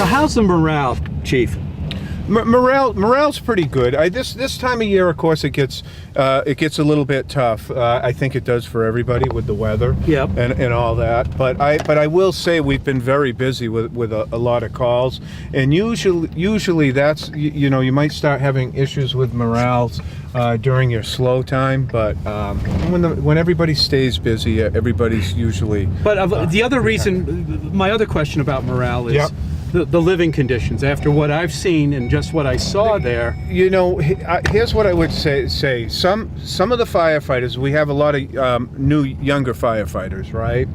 So how's the morale, Chief? Morale's pretty good. This time of year, of course, it gets a little bit tough. I think it does for everybody with the weather, Yep. and all that. But I will say we've been very busy with a lot of calls, and usually that's you might start having issues with morale during your slow time. But when everybody stays busy, everybody's usually. But the other reason, my other question about morale is. Yep. The living conditions. After what I've seen and just what I saw there, here's what I would say. Some of the firefighters, we have a lot of new, younger firefighters, right?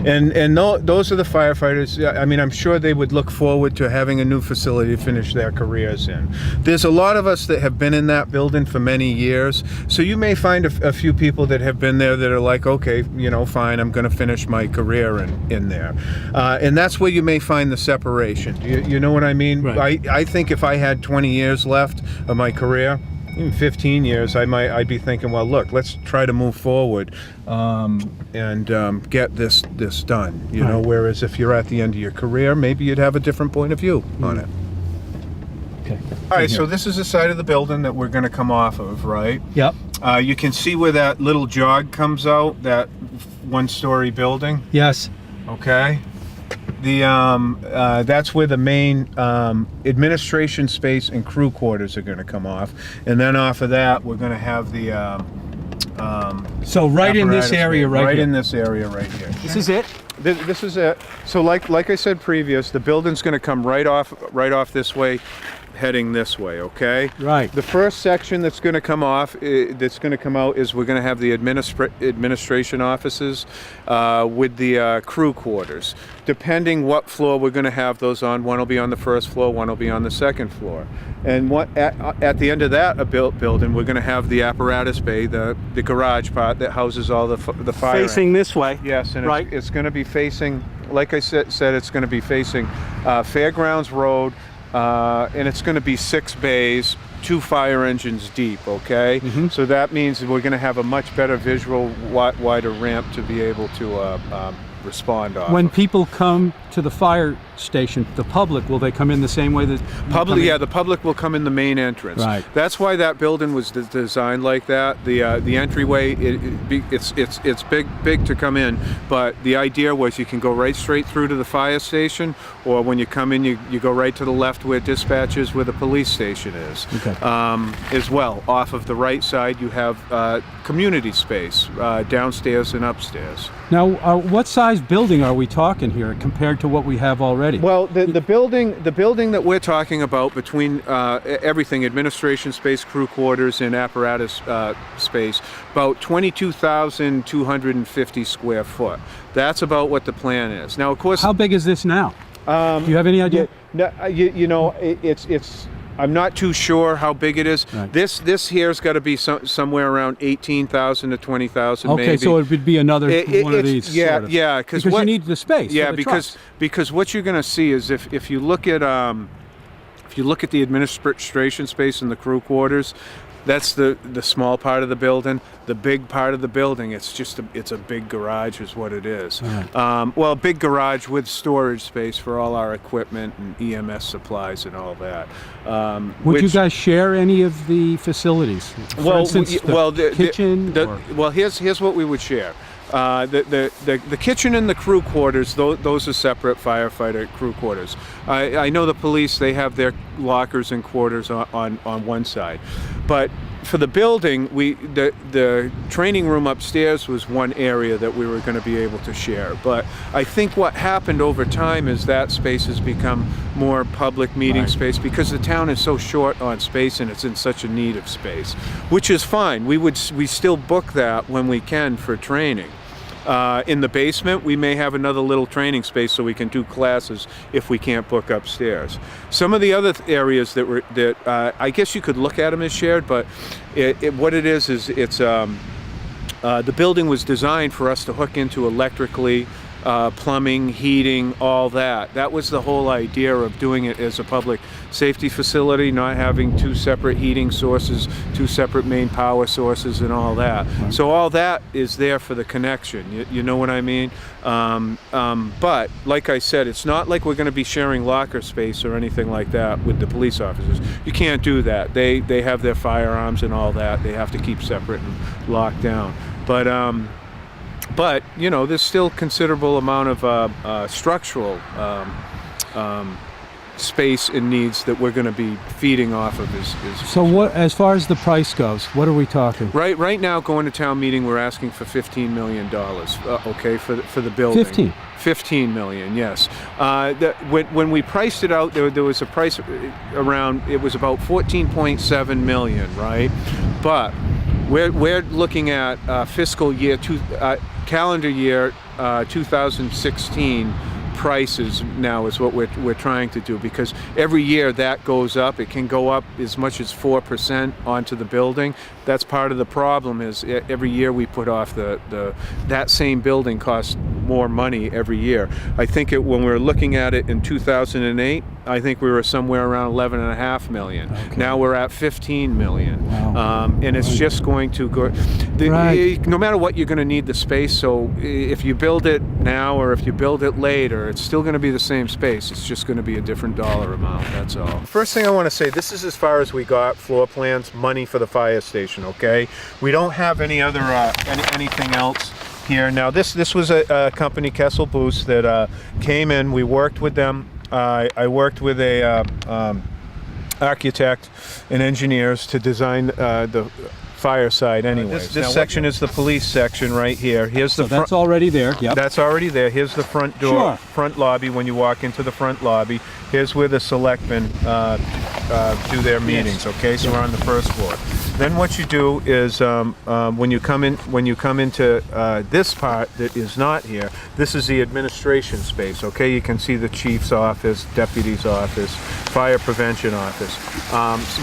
And those are the firefighters. I mean, I'm sure they would look forward to having a new facility to finish their careers in. There's a lot of us that have been in that building for many years, so you may find a few people that have been there that are like, okay, fine, I'm going to finish my career in there, and that's where you may find the separation. You know what I mean? Right. I think if I had 20 years left of my career, even 15 years, I'd be thinking, well, look, let's try to move forward and get this done. You know, whereas if you're at the end of your career, maybe you'd have a different point of view on it. okay. All right, so this is the side of the building that we're going to come off of, right? Yep. You can see where that little jog comes out, that one-story building. Yes. Okay. That's where the main administration space and crew quarters are going to come off, and then off of that we're going to have the So right in this area, right here. in this area right here. This is it. This is it. So like I said previous, the building's going to come right off this way, heading this way, okay? Right. The first section that's going to come off, that's going to come out, is we're going to have the administration offices with the crew quarters. Depending what floor we're going to have those on, one will be on the first floor, one will be on the second floor. And at the end of that building, we're going to have the apparatus bay, the garage part that houses all the fire. Facing this way. Yes, and right. it's going to be facing, like I said, it's going to be facing Fairgrounds Road. And it's going to be 6 bays, 2 fire engines deep, okay? Mm-hmm. So that means we're going to have a much better visual, wider ramp to be able to respond off. When people come to the fire station, the public, will they come in the same way that the public will come in the main entrance. Right. That's why that building was designed like that. The entryway, it's big to come in, but the idea was you can go right straight through to the fire station, or when you come in, you go right to the left where dispatch is, where the police station is. Okay. As well, off of the right side, you have community space downstairs and upstairs. Now, what size building are we talking here compared to what we have already? Well, the building that we're talking about, between everything, administration space, crew quarters, and apparatus space, about 22,250 square foot. That's about what the plan is. Now, of course, how big is this now? Do you have any idea? It's. I'm not too sure how big it is. Right. This here's got to be somewhere around 18,000 to 20,000. Okay, maybe. so it would be another one of these. Yeah, sort of. yeah, because you need the space. Yeah, for the trucks. because what you're going to see is if you look at the administration space and the crew quarters, that's the small part of the building. The big part of the building, it's a big garage is what it is. Right. Well, a big garage with storage space for all our equipment and EMS supplies and all that. Would you guys share any of the facilities? For instance, the kitchen? Here's what we would share. The kitchen and the crew quarters, those are separate firefighter crew quarters. I know the police, they have their lockers and quarters on one side. But for the building, the training room upstairs was one area that we were going to be able to share. But I think what happened over time is that space has become more public meeting space, because the town is so short on space and it's in such a need of space, which is fine. We still book that when we can for training. In the basement, we may have another little training space so we can do classes if we can't book upstairs. Some of the other areas that I guess you could look at them as shared, but what it is it's the building was designed for us to hook into electrically plumbing, heating, all that. That was the whole idea of doing it as a public safety facility, not having two separate heating sources, two separate main power sources, and all that. Right. So all that is there for the connection. You know what I mean? But like I said, it's not like we're going to be sharing locker space or anything like that with the police officers. You can't do that. They have their firearms and all that. They have to keep separate and locked down. But you know, there's still considerable amount of structural space and needs that we're going to be feeding off of. So what, as far as the price goes, what are we talking? Right now, going to town meeting, we're asking for $15 million. Okay, for the building. 15 million, yes. When we priced it out, there was a price around. It was about 14.7 million, right? But we're looking at fiscal year calendar year 2016 prices now is what we're trying to do, because every year that goes up. It can go up as much as 4% onto the building. That's part of the problem, is every year we put off that same building costs more money every year. I think when we were looking at it in 2008, I think we were somewhere around 11.5 million. Okay. Now we're at 15 million. Wow. And it's just going to go. No matter what, you're going to need the space. So if you build it now or if you build it later, it's still going to be the same space. It's just going to be a different dollar amount. That's all. First thing I want to say, this is as far as we got floor plans, money for the fire station. Okay, we don't have any other anything else here. Now this was a company, Kessel Booth, that came in. We worked with them. I worked with a architect and engineers to design the fire side anyways. This section is the police section right here. Here's the that's already there. Yep. That's already there. Here's the front door, Sure. front lobby when you walk into the front lobby. Here's where the selectmen do their meetings, okay? So we're on the first floor. Then what you do is when you come into this part that is not here, this is the administration space, okay? You can see the chief's office, deputy's office, fire prevention office,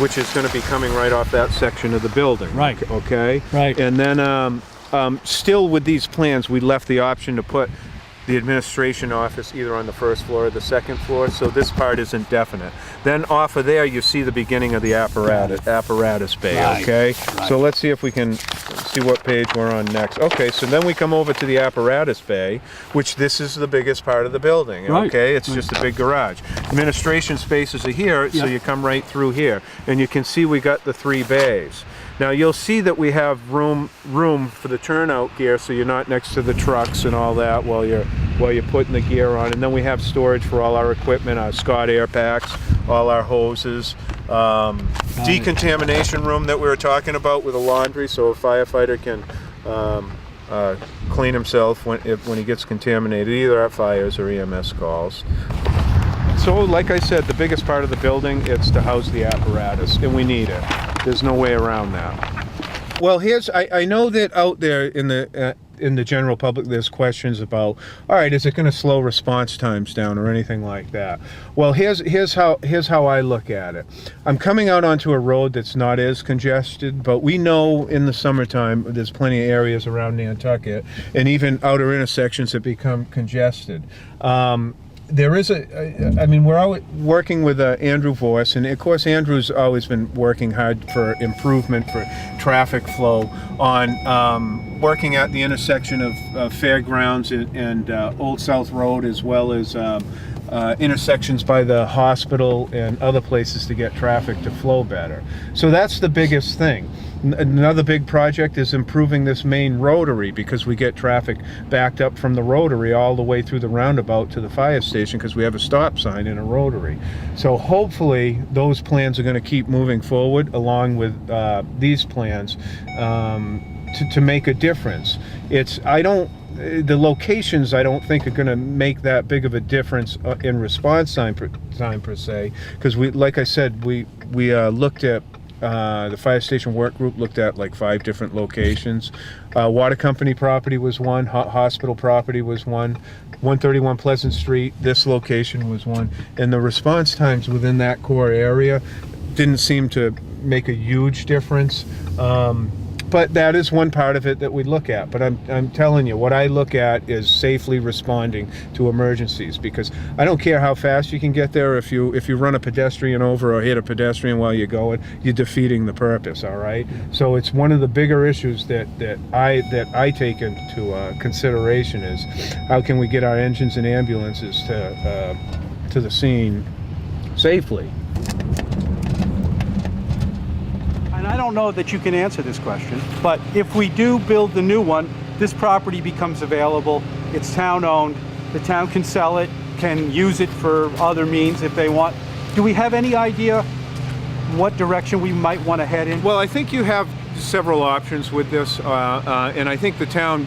which is going to be coming right off that section of the building. Right. Okay? Right. And then still with these plans, we left the option to put the administration office either on the first floor or the second floor, so this part isn't definite. Then off of there, you see the beginning of the apparatus bay, Right. okay? Right. So let's see if we can see what page we're on next. Okay, so then we come over to the apparatus bay, which this is the biggest part of the building, Right. okay? It's just a big garage. Administration spaces are here, so Yeah. you come right through here, and you can see we got the 3 bays. Now you'll see that we have room for the turnout gear, so you're not next to the trucks and all that while you're putting the gear on. And then we have storage for all our equipment, our Scott air packs, all our hoses, decontamination room that we were talking about with a laundry, so a firefighter can clean himself when he gets contaminated, either at fires or EMS calls. So like I said, the biggest part of the building, it's to house the apparatus, and we need it. There's no way around that. Well, I know that out there in the general public, there's questions about, all right, is it going to slow response times down or anything like that? Well, here's how I look at it. I'm coming out onto a road that's not as congested, but we know in the summertime there's plenty of areas around Nantucket and even outer intersections that become congested. There is we're out working with Andrew Vorse, and of course Andrew's always been working hard for improvement for traffic flow on working at the intersection of Fairgrounds and Old South Road, as well as intersections by the hospital and other places to get traffic to flow better. So that's the biggest thing. Another big project is improving this main rotary, because we get traffic backed up from the rotary all the way through the roundabout to the fire station, because we have a stop sign in a rotary. So hopefully those plans are going to keep moving forward along with these plans to make a difference. The locations I don't think are going to make that big of a difference in response time per se, because like I said, we looked at the fire station work group looked at like 5 different locations. Water company property was one, hospital property was one, 131 Pleasant Street, this location was one, and the response times within that core area didn't seem to make a huge difference. but that is one part of it that we look at. But I'm telling you, what I look at is safely responding to emergencies, because I don't care how fast you can get there. If you run a pedestrian over or hit a pedestrian while you're going, you're defeating the purpose. All right. So it's one of the bigger issues that I take into consideration is how can we get our engines and ambulances to the scene safely. And I don't know that you can answer this question, but if we do build the new one, this property becomes available, it's town-owned, the town can sell it, can use it for other means if they want. Do we have any idea what direction we might want to head in? Well, I think you have several options with this, and I think the town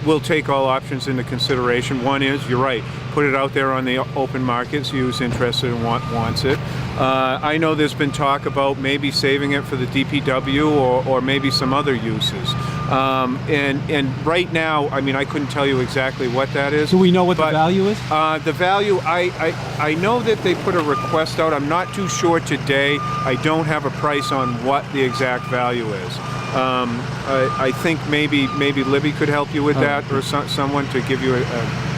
will take all options into consideration. One is, you're right, put it out there on the open market, see who's interested and wants it. I know there's been talk about maybe saving it for the DPW or maybe some other uses. And right now, I mean, I couldn't tell you exactly what that is. Do we know what the value is? The value, I know that they put a request out. I'm not too sure today. I don't have a price on what the exact value is. I think maybe Libby could help you with that, or someone to give you a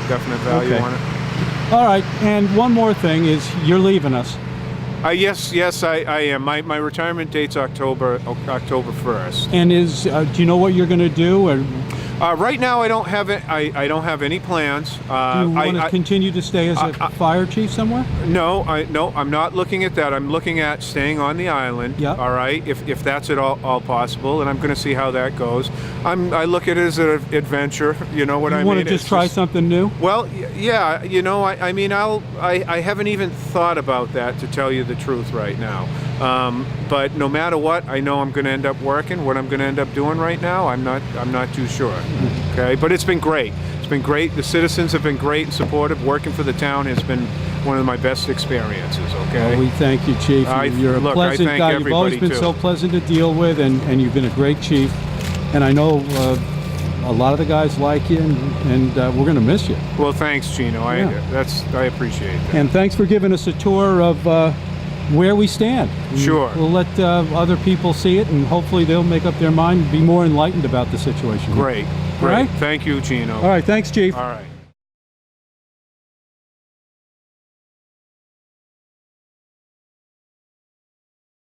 definite value on it. All right, and one more thing is you're leaving us. Yes, I am. My retirement date's October 1st. And do you know what you're going to do? Or right now, I don't have it. I don't have any plans. do you want to continue to stay as a fire chief somewhere? No, I'm not looking at that. I'm looking at staying on the island. Yeah. All right, if that's at all possible, and I'm going to see how that goes. I look at it as an adventure. You know what I mean? You want to just try something new? Well, yeah. You know, I mean, I haven't even thought about that, to tell you the truth right now. But no matter what, I know I'm going to end up working. What I'm going to end up doing right now, I'm not too sure. Okay, but it's been great. It's been great. The citizens have been great and supportive. Working for the town has been one of my best experiences. Okay. Well, we thank you, Chief. You're a pleasant guy. You've always been so pleasant to deal with, and you've been a great chief. And I know a lot of the guys like you, and we're going to miss you. Well, thanks, Gino. I appreciate that. And thanks for giving us a tour of where we stand. Sure. We'll let other people see it, and hopefully they'll make up their mind and be more enlightened about the situation. Great. All right? Thank you, Gino. All right. Thanks, Chief. All right.